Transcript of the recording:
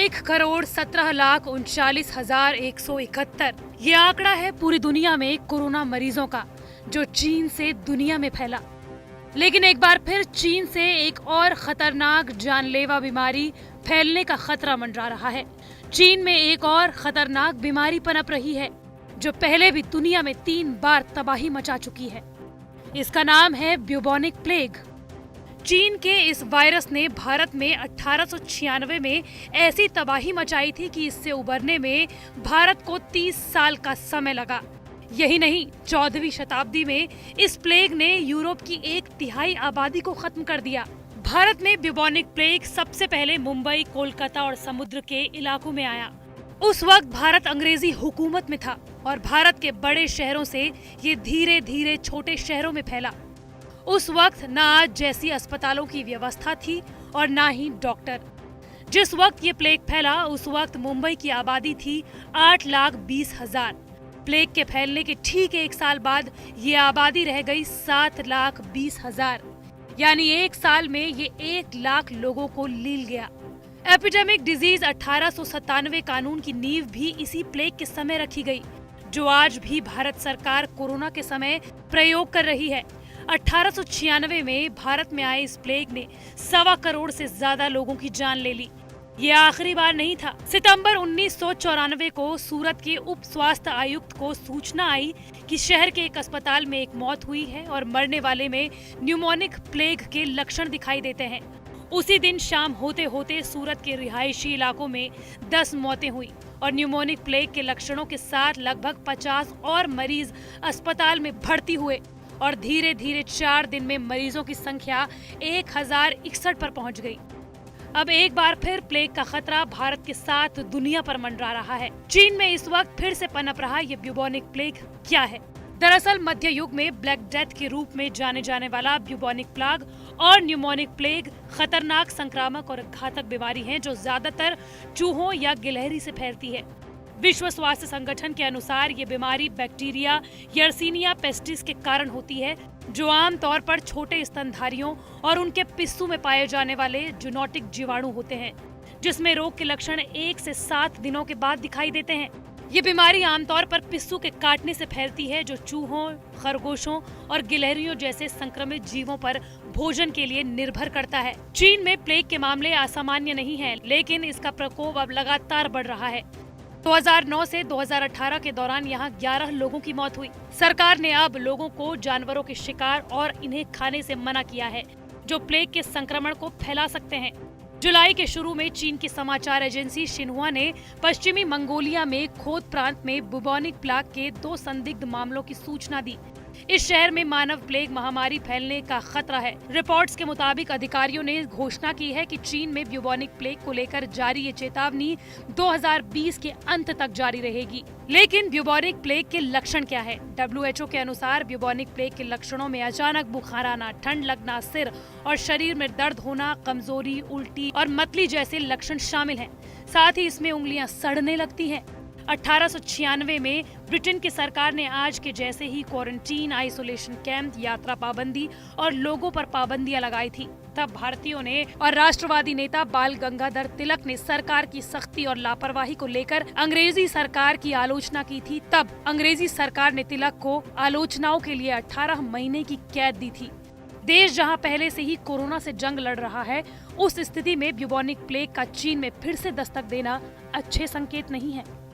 1,17,39,171 ये आंकड़ा है पूरी दुनिया में कोरोना मरीजों का, जो चीन से दुनिया में फैला। लेकिन एक बार फिर चीन से एक और खतरनाक जानलेवा बीमारी फैलने का खतरा मंडरा रहा है। चीन में एक और खतरनाक बीमारी पनप रही है, जो पहले भी दुनिया में 3 बार तबाही मचा चुकी है। इसका नाम है ब्यूबोनिक प्लेग। चीन के इस वायरस ने भारत में 1896 में ऐसी तबाही मचाई थी कि इससे उबरने में भारत को 30 साल का समय लगा। यही नहीं, 14वीं शताब्दी में इस प्लेग ने यूरोप की 1/3 आबादी को खत्म कर दिया। भारत में ब्यूबोनिक प्लेग सबसे पहले मुंबई, कोलकाता और समुद्र के इलाकों में आया। उस वक्त भारत अंग्रेजी हुकूमत में था और भारत के बड़े शहरों से ये धीरे धीरे छोटे शहरों में फैला। उस वक्त न आज जैसी अस्पतालों की व्यवस्था थी और न ही डॉक्टर। जिस वक्त ये प्लेग फैला उस वक्त मुंबई की आबादी थी 8,20,000। प्लेग के फैलने के ठीक 1 साल बाद ये आबादी रह गई 7,20,000। यानी 1 साल में ये 1 लाख लोगों को लील गया। एपिडेमिक डिजीज 1897 कानून की नींव भी इसी प्लेग के समय रखी गई, जो आज भी भारत सरकार कोरोना के समय प्रयोग कर रही है। 1896 में भारत में आए इस प्लेग ने 1.25 करोड़ से ज्यादा लोगों की जान ले ली। ये आखिरी बार नहीं था। सितंबर 1994 को सूरत के उप स्वास्थ्य आयुक्त को सूचना आई कि शहर के एक अस्पताल में एक मौत हुई है और मरने वाले में न्यूमोनिक प्लेग के लक्षण दिखाई देते हैं। उसी दिन शाम होते होते सूरत के रिहायशी इलाकों में 10 मौतें हुई और न्यूमोनिक प्लेग के लक्षणों के साथ लगभग 50 और मरीज अस्पताल में भर्ती हुए और धीरे धीरे 4 दिन में मरीजों की संख्या 1061 पर पहुंच गई। अब एक बार फिर प्लेग का खतरा भारत के साथ दुनिया पर मंडरा रहा है। चीन में इस वक्त फिर से पनप रहा ये ब्यूबोनिक प्लेग क्या है? दरअसल मध्य युग में ब्लैक डेथ के रूप में जाने जाने वाला ब्यूबोनिक प्लेग और न्यूमोनिक प्लेग खतरनाक संक्रामक और घातक बीमारी है, जो ज्यादातर चूहों या गिलहरी से फैलती है। विश्व स्वास्थ्य संगठन के अनुसार ये बीमारी बैक्टीरिया यर्सीनिया पेस्टिस के कारण होती है, जो आमतौर पर छोटे स्तनधारियों और उनके पिस्सू में पाए जाने वाले जूनोटिक जीवाणु होते हैं, जिसमें रोग के लक्षण 1 से 7 दिनों के बाद दिखाई देते हैं। ये बीमारी आमतौर पर पिस्सू के काटने से फैलती है, जो चूहों, खरगोशों और गिलहरियों जैसे संक्रमित जीवों पर भोजन के लिए निर्भर करता है। चीन में प्लेग के मामले असामान्य नहीं हैं, लेकिन इसका प्रकोप अब लगातार बढ़ रहा है। 2009 से 2018 के दौरान यहाँ 11 लोगों की मौत हुई। सरकार ने अब लोगों को जानवरों के शिकार और इन्हें खाने से मना किया है, जो प्लेग के संक्रमण को फैला सकते हैं। जुलाई के शुरू में चीन की समाचार एजेंसी शिन्हुआ ने पश्चिमी मंगोलिया में खोद प्रांत में ब्यूबोनिक प्लेग के 2 संदिग्ध मामलों की सूचना दी। इस शहर में मानव प्लेग महामारी फैलने का खतरा है। रिपोर्ट्स के मुताबिक अधिकारियों ने घोषणा की है कि चीन में ब्यूबोनिक प्लेग को लेकर जारी ये चेतावनी 2020 के अंत तक जारी रहेगी। लेकिन ब्यूबोनिक प्लेग के लक्षण क्या है? WHO के अनुसार ब्यूबोनिक प्लेग के लक्षणों में अचानक बुखार आना, ठंड लगना, सिर और शरीर में दर्द होना, कमजोरी, उल्टी और मतली जैसे लक्षण शामिल हैं। साथ ही इसमें उंगलियां सड़ने लगती हैं। 1896 में ब्रिटेन की सरकार ने आज के जैसे ही क्वारंटीन, आइसोलेशन कैंप, यात्रा पाबंदी और लोगों पर पाबंदियां लगाई थी। तब भारतीयों ने और राष्ट्रवादी नेता बाल गंगाधर तिलक ने सरकार की सख्ती और लापरवाही को लेकर अंग्रेजी सरकार की आलोचना की थी। तब अंग्रेजी सरकार ने तिलक को आलोचनाओं के लिए 18 महीने की कैद दी थी। देश जहां पहले से ही कोरोना से जंग लड़ रहा है, उस स्थिति में ब्यूबोनिक प्लेग का चीन में फिर से दस्तक देना अच्छे संकेत नहीं है।